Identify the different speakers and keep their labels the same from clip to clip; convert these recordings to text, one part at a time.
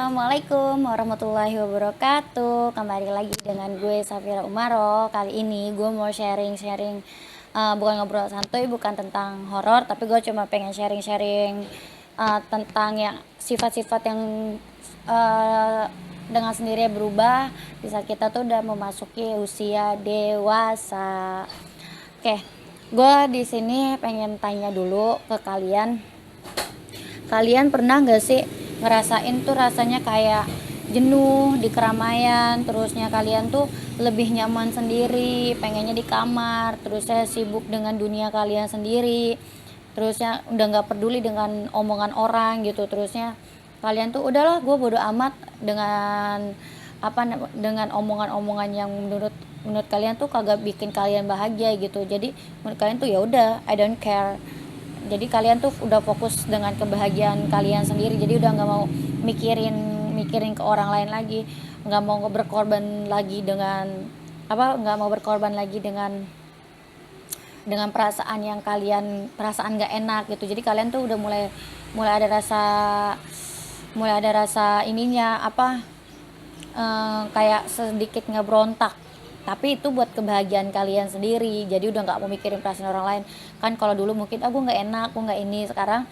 Speaker 1: Assalamualaikum warahmatullahi wabarakatuh. Kembali lagi dengan gue Safira Umaro. Kali ini gue mau sharing-sharing, bukan ngobrol santuy, bukan tentang horor, tapi gue cuma pengen sharing-sharing tentang yang sifat-sifat yang uh, dengan sendirinya berubah di saat kita tuh udah memasuki usia dewasa. Oke, gue di sini pengen tanya dulu ke kalian. Kalian pernah gak sih ngerasain tuh rasanya kayak jenuh di keramaian, terusnya kalian tuh lebih nyaman sendiri, pengennya di kamar, terusnya sibuk dengan dunia kalian sendiri, terusnya udah nggak peduli dengan omongan orang gitu, terusnya kalian tuh udahlah gue bodo amat dengan dengan omongan-omongan yang menurut menurut kalian tuh kagak bikin kalian bahagia gitu. Jadi menurut kalian tuh ya udah, I don't care. Jadi kalian tuh udah fokus dengan kebahagiaan kalian sendiri, jadi udah nggak mau mikirin mikirin ke orang lain lagi, nggak mau berkorban lagi dengan nggak mau berkorban lagi dengan perasaan yang kalian perasaan nggak enak gitu. Jadi kalian tuh udah mulai mulai ada rasa mulai ada rasa ininya kayak sedikit ngebrontak, tapi itu buat kebahagiaan kalian sendiri, jadi udah nggak mau mikirin perasaan orang lain. Kan kalau dulu mungkin aku nggak enak, aku nggak ini, sekarang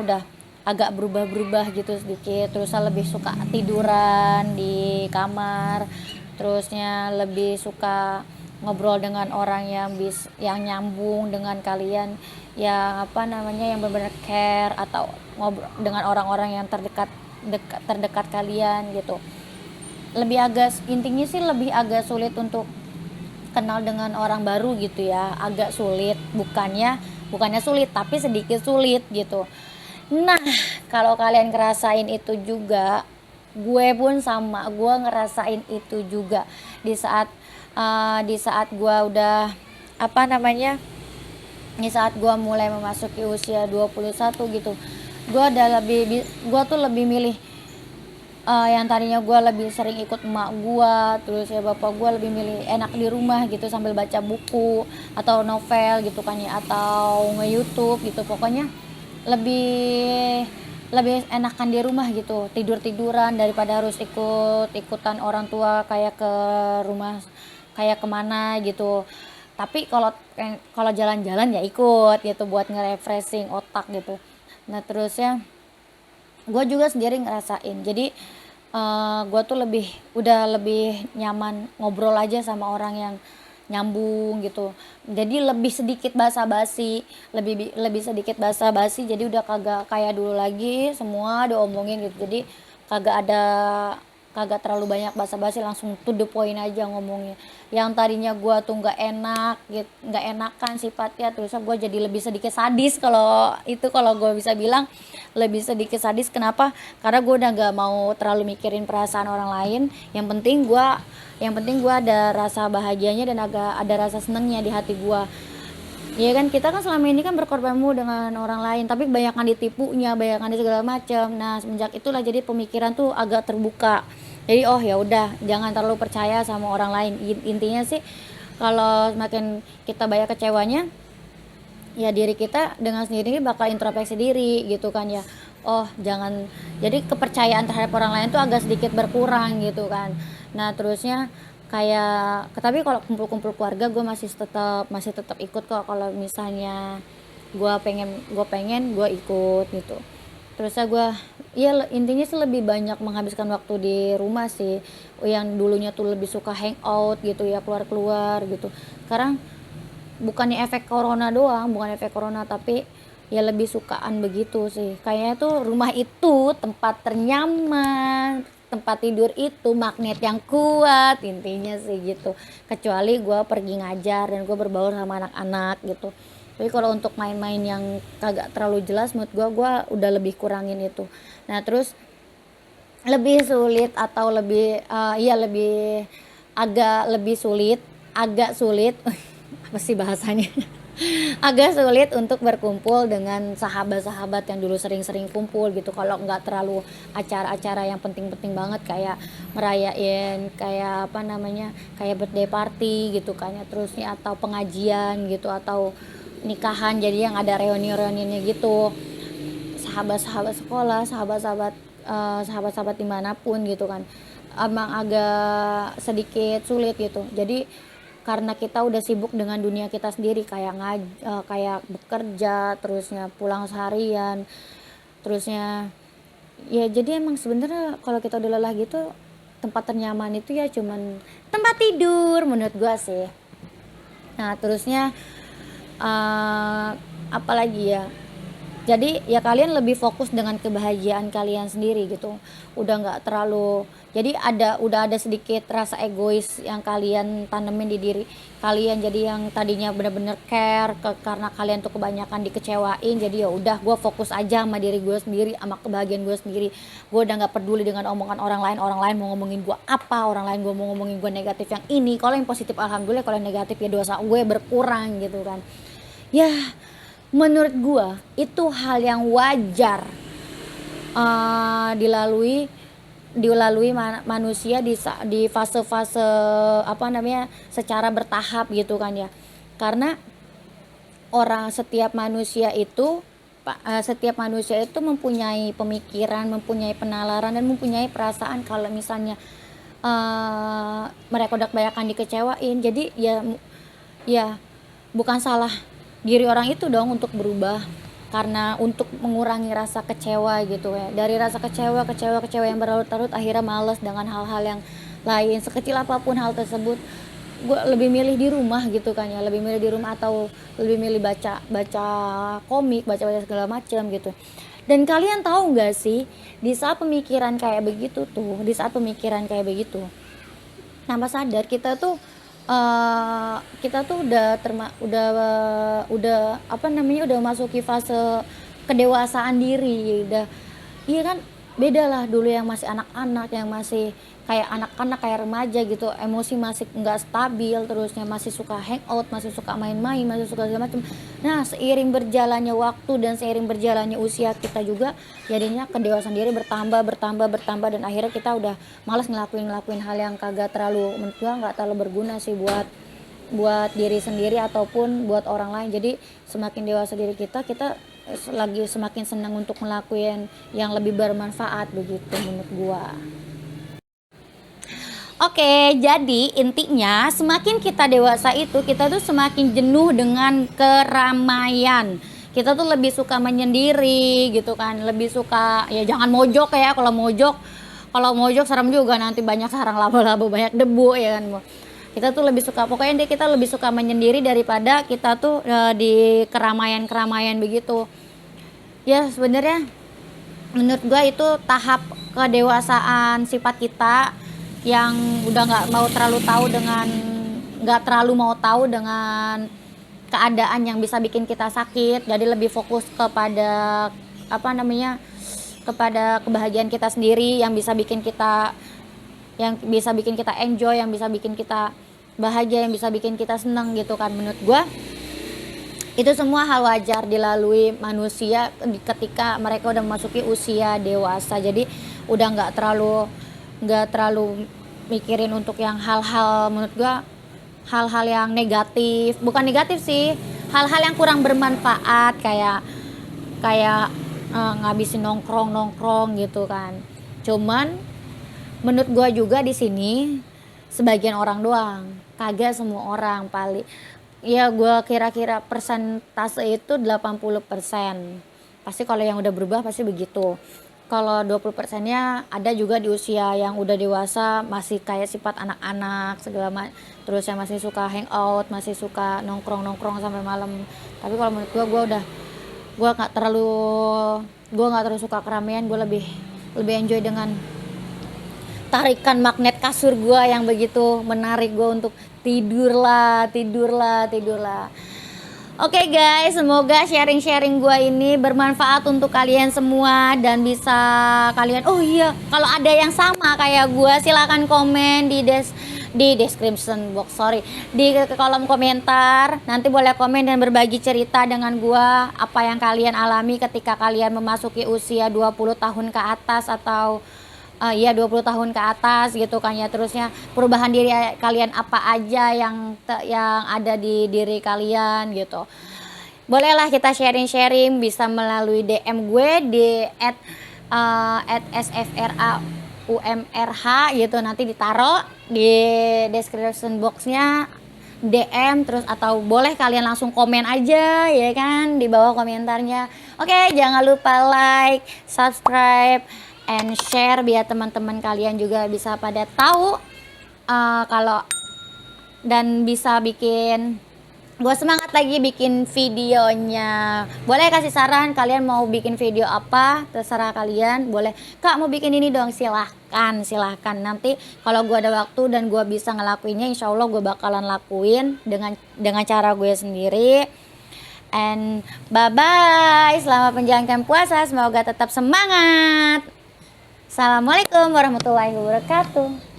Speaker 1: udah agak berubah-berubah gitu sedikit, terusnya lebih suka tiduran di kamar, terusnya lebih suka ngobrol dengan orang yang nyambung dengan kalian, yang yang benar-benar care, atau ngobrol dengan orang-orang yang terdekat kalian gitu. Intinya sih lebih agak sulit untuk kenal dengan orang baru gitu ya, agak sulit, bukannya sulit tapi sedikit sulit gitu. Nah, kalau kalian ngerasain itu juga, gue pun sama, gue ngerasain itu juga di saat gue udah apa namanya di saat gue mulai memasuki usia 21 gitu. Gue tuh lebih milih yang tadinya gue lebih sering ikut emak gue, terus ya bapak gue lebih milih enak di rumah gitu sambil baca buku atau novel gitu kan ya, atau nge-YouTube gitu. Pokoknya lebih lebih enakan di rumah gitu, tiduran daripada harus ikutan orang tua kayak ke rumah, kayak kemana gitu. Tapi kalau jalan-jalan ya ikut gitu buat nge-refreshing otak gitu. Nah terus ya, gue juga sendiri ngerasain, jadi gue tuh udah lebih nyaman ngobrol aja sama orang yang nyambung gitu, jadi lebih sedikit basa-basi, jadi udah kagak kayak dulu lagi semua diomongin gitu. Jadi kagak ada kagak terlalu banyak basa-basi, langsung to the point aja ngomongnya. Yang tadinya gue tuh nggak enakan sifatnya, terus gue jadi lebih sedikit sadis. Kalau gue bisa bilang lebih sedikit sadis. Kenapa? Karena gue udah nggak mau terlalu mikirin perasaan orang lain. Yang penting gue ada rasa bahagianya dan agak ada rasa senengnya di hati gue. Ya kan, kita kan selama ini kan berkorbanmu dengan orang lain, tapi kebanyakan ditipunya, kebanyakan di segala macam. Nah semenjak itulah jadi pemikiran tuh agak terbuka. Jadi oh ya udah, jangan terlalu percaya sama orang lain. Intinya sih, kalau semakin kita banyak kecewanya, ya diri kita dengan sendiri bakal introspeksi diri gitu kan ya. Oh jangan, jadi kepercayaan terhadap orang lain tuh agak sedikit berkurang gitu kan. Nah terusnya kayak, tapi kalau kumpul-kumpul keluarga gue masih tetap ikut kok. Kalau misalnya gue ikut gitu. Terusnya intinya sih lebih banyak menghabiskan waktu di rumah sih. Yang dulunya tuh lebih suka hangout gitu ya, keluar-keluar gitu. Sekarang bukan efek corona, tapi ya lebih sukaan begitu sih. Kayaknya tuh rumah itu tempat ternyaman, tempat tidur itu magnet yang kuat, intinya sih gitu. Kecuali gue pergi ngajar dan gue berbaur sama anak-anak gitu. Tapi kalau untuk main-main yang kagak terlalu jelas, menurut gue udah lebih kurangin itu. Nah terus lebih sulit atau lebih lebih agak sulit apa sih bahasanya, agak sulit untuk berkumpul dengan sahabat-sahabat yang dulu sering-sering kumpul gitu, kalau nggak terlalu acara-acara yang penting-penting banget, kayak merayain kayak birthday party gitu kan ya, terusnya atau pengajian gitu, atau nikahan, jadi yang ada reuni-reuninya gitu, sahabat-sahabat sekolah, sahabat-sahabat sahabat-sahabat dimanapun gitu kan, emang agak sedikit sulit gitu. Jadi karena kita udah sibuk dengan dunia kita sendiri, kayak bekerja, terusnya pulang seharian, terusnya ya jadi emang sebenarnya kalau kita udah lelah gitu, tempat ternyaman itu ya cuman tempat tidur menurut gua sih. Nah terusnya apalagi ya, jadi ya kalian lebih fokus dengan kebahagiaan kalian sendiri gitu, udah nggak terlalu, jadi udah ada sedikit rasa egois yang kalian tanemin di diri kalian. Jadi yang tadinya bener-bener care karena kalian tuh kebanyakan dikecewain, jadi ya udah gue fokus aja sama diri gue sendiri, sama kebahagiaan gue sendiri. Gue udah nggak peduli dengan omongan orang lain mau ngomongin gue apa, orang lain gue mau ngomongin gue negatif yang ini, kalau yang positif alhamdulillah, kalau yang negatif ya dosa gue berkurang gitu kan. Ya menurut gua itu hal yang wajar dilalui manusia di fase-fase apa namanya, secara bertahap gitu kan ya. Karena setiap manusia itu mempunyai pemikiran, mempunyai penalaran, dan mempunyai perasaan. Kalau misalnya mereka udah kebanyakan dikecewain, jadi ya bukan salah diri orang itu dong untuk berubah, karena untuk mengurangi rasa kecewa gitu ya. Dari rasa kecewa yang berlarut-larut, akhirnya males dengan hal-hal yang lain, sekecil apapun hal tersebut. Gue lebih milih di rumah gitu kan ya, lebih milih di rumah atau lebih milih baca komik, baca segala macam gitu. Dan kalian tahu nggak sih, di saat pemikiran kayak begitu, tanpa sadar kita tuh udah apa namanya, udah masuki fase kedewasaan diri udah. Iya kan, beda lah dulu yang masih anak-anak, yang masih kayak anak-anak, kayak remaja gitu, emosi masih nggak stabil, terusnya masih suka hangout, masih suka main-main, masih suka segala macam. Nah seiring berjalannya waktu dan seiring berjalannya usia kita juga, jadinya kedewasaan diri bertambah, dan akhirnya kita udah malas ngelakuin hal yang kagak terlalu, menurut gua nggak terlalu berguna sih buat diri sendiri ataupun buat orang lain. Jadi semakin dewasa diri kita lagi semakin senang untuk ngelakuin yang lebih bermanfaat begitu menurut gua. Oke, jadi intinya semakin kita dewasa itu, kita tuh semakin jenuh dengan keramaian. Kita tuh lebih suka menyendiri gitu kan, lebih suka ya jangan mojok ya. Kalau mojok serem juga, nanti banyak sarang laba-laba, banyak debu ya kan. Kita tuh lebih suka, pokoknya kita lebih suka menyendiri daripada kita tuh di keramaian begitu. Ya sebenarnya menurut gua itu tahap kedewasaan sifat kita, yang udah nggak terlalu mau tahu dengan keadaan yang bisa bikin kita sakit. Jadi lebih fokus kepada apa namanya, kepada kebahagiaan kita sendiri, yang bisa bikin kita enjoy, yang bisa bikin kita bahagia, yang bisa bikin kita senang gitu kan. Menurut gua itu semua hal wajar dilalui manusia ketika mereka udah memasuki usia dewasa. Jadi udah nggak terlalu mikirin untuk yang hal-hal, menurut gua hal-hal yang negatif, bukan negatif sih, hal-hal yang kurang bermanfaat, kayak ngabisin nongkrong gitu kan. Cuman menurut gua juga di sini sebagian orang doang, kagak semua orang. Paling ya gua kira-kira persentase itu 80%. Pasti kalau yang udah berubah pasti begitu. Kalau 20%-nya ada juga di usia yang udah dewasa, masih kayak sifat anak-anak segala macam, terus yang masih suka hangout, masih suka nongkrong sampai malam. Tapi kalau menurut gue nggak terlalu suka keramaian. Gue lebih enjoy dengan tarikan magnet kasur gue yang begitu menarik gue untuk tidurlah. Oke guys, semoga sharing-sharing gue ini bermanfaat untuk kalian semua, dan bisa kalian, oh iya, kalau ada yang sama kayak gue silakan komen di description box, di kolom komentar. Nanti boleh komen dan berbagi cerita dengan gue, apa yang kalian alami ketika kalian memasuki usia 20 tahun ke atas, atau 20 tahun ke atas gitu kan ya. Terusnya perubahan diri kalian apa aja yang ada di diri kalian gitu. Bolehlah kita sharing-sharing, bisa melalui DM gue di @sfraumrh gitu, nanti ditaro di description boxnya, DM terus, atau boleh kalian langsung komen aja ya kan di bawah komentarnya. Oke, jangan lupa like, subscribe, and share biar teman-teman kalian juga bisa pada tahu kalau, dan bisa bikin gue semangat lagi bikin videonya. Boleh kasih saran kalian mau bikin video apa, terserah kalian. Boleh, Kak mau bikin ini dong, silahkan. Nanti kalau gue ada waktu dan gue bisa ngelakuinnya, insya Allah gue bakalan lakuin dengan cara gue sendiri. And bye bye, selamat menjalankan puasa, semoga tetap semangat. Assalamualaikum warahmatullahi wabarakatuh.